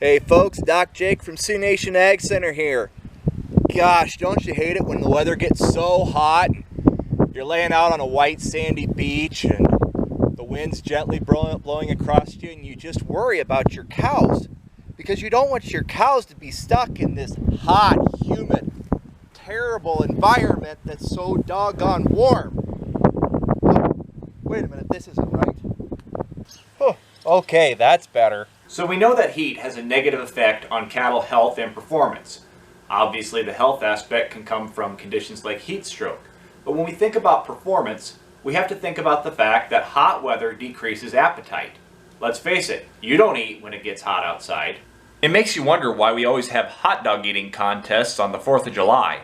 Hey folks, Doc Jake from Sioux Nation Ag Center here. Gosh, don't you hate it when the weather gets so hot? You're laying out on a white sandy beach and the wind's gently blowing across you and you just worry about your cows because you don't want your cows to be stuck in this hot, humid, terrible environment that's so doggone warm. Oh, wait a minute, this isn't right. Oh, okay, that's better. So we know that heat has a negative effect on cattle health and performance. Obviously the health aspect can come from conditions like heat stroke. But when we think about performance, we have to think about the fact that hot weather decreases appetite. Let's face it, you don't eat when it gets hot outside. It makes you wonder why we always have hot dog eating contests on the 4th of July.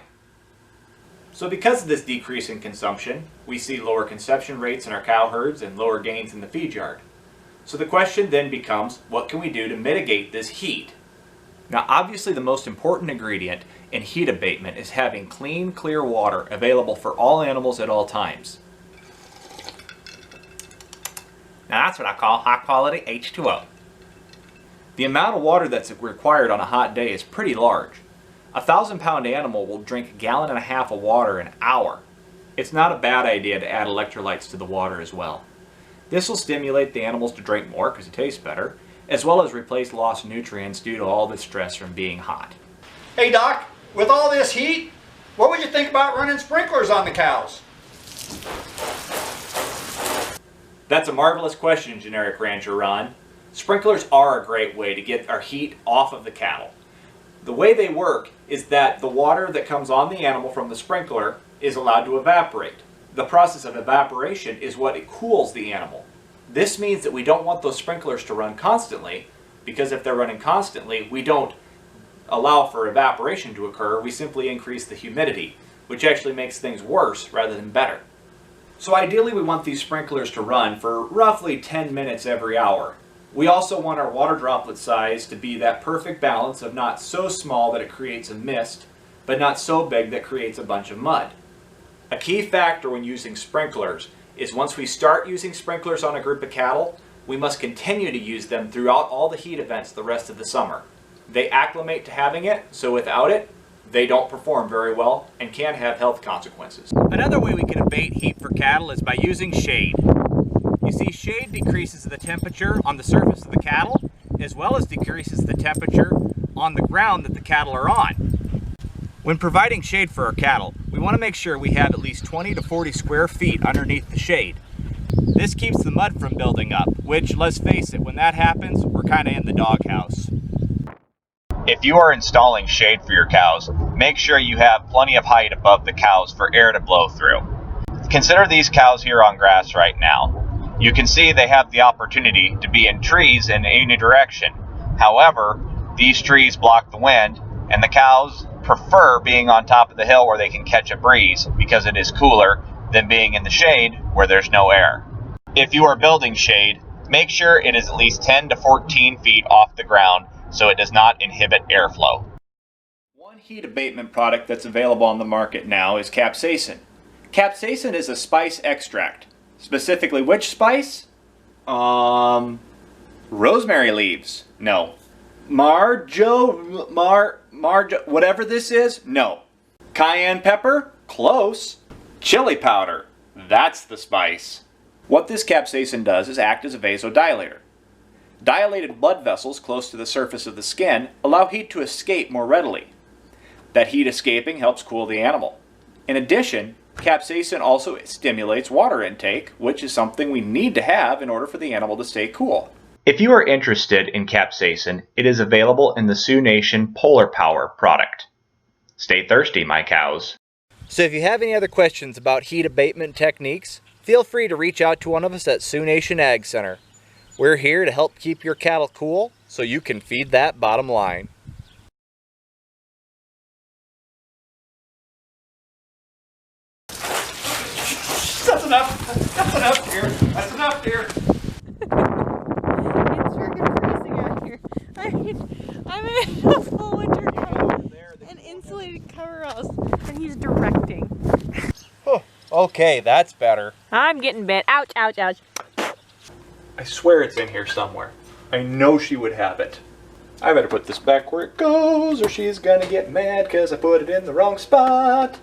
So because of this decrease in consumption, we see lower conception rates in our cow herds and lower gains in the feed yard. So the question then becomes, what can we do to mitigate this heat? Now obviously the most important ingredient in heat abatement is having clean, clear water available for all animals at all times. Now that's what I call high quality H2O. The amount of water that's required on a hot day is pretty large. A 1,000-pound animal will drink 1.5 gallons of water an hour. It's not a bad idea to add electrolytes to the water as well. This will stimulate the animals to drink more because it tastes better, as well as replace lost nutrients due to all the stress from being hot. Hey Doc, with all this heat, what would you think about running sprinklers on the cows? That's a marvelous question, Generic Rancher Ron. Sprinklers are a great way to get our heat off of the cattle. The way they work is that the water that comes on the animal from the sprinkler is allowed to evaporate. The process of evaporation is what cools the animal. This means that we don't want those sprinklers to run constantly, because if they're running constantly, we don't allow for evaporation to occur, we simply increase the humidity, which actually makes things worse rather than better. So ideally we want these sprinklers to run for roughly 10 minutes every hour. We also want our water droplet size to be that perfect balance of not so small that it creates a mist, but not so big that creates a bunch of mud. A key factor when using sprinklers is once we start using sprinklers on a group of cattle, we must continue to use them throughout all the heat events the rest of the summer. They acclimate to having it, so without it, they don't perform very well and can have health consequences. Another way we can abate heat for cattle is by using shade. You see, shade decreases the temperature on the surface of the cattle, as well as decreases the temperature on the ground that the cattle are on. When providing shade for our cattle, we want to make sure we have at least 20 to 40 square feet underneath the shade. This keeps the mud from building up, which, let's face it, when that happens, we're kind of in the doghouse. If you are installing shade for your cows, make sure you have plenty of height above the cows for air to blow through. Consider these cows here on grass right now. You can see they have the opportunity to be in trees in any direction. However, these trees block the wind, and the cows prefer being on top of the hill where they can catch a breeze because it is cooler than being in the shade where there's no air. If you are building shade, make sure it is at least 10 to 14 feet off the ground so it does not inhibit airflow. One heat abatement product that's available on the market now is capsaicin. Capsaicin is a spice extract. Specifically which spice? Rosemary leaves. No. Whatever this is? No. Cayenne pepper? Close. Chili powder. That's the spice. What this capsaicin does is act as a vasodilator. Dilated blood vessels close to the surface of the skin allow heat to escape more readily. That heat escaping helps cool the animal. In addition, capsaicin also stimulates water intake, which is something we need to have in order for the animal to stay cool. If you are interested in capsaicin, it is available in the Sioux Nation Polar Power product. Stay thirsty, my cows. So if you have any other questions about heat abatement techniques, feel free to reach out to one of us at Sioux Nation Ag Center. We're here to help keep your cattle cool so you can feed that bottom line. That's enough. That's enough, dear. That's enough, dear. It's freaking freezing out here. I mean, I'm in a full winter coat and insulated coveralls, and he's directing. Okay, that's better. I'm getting bit. Ouch, ouch, ouch. I swear it's in here somewhere. I know she would have it. I better put this back where it goes or she's gonna get mad because I put it in the wrong spot.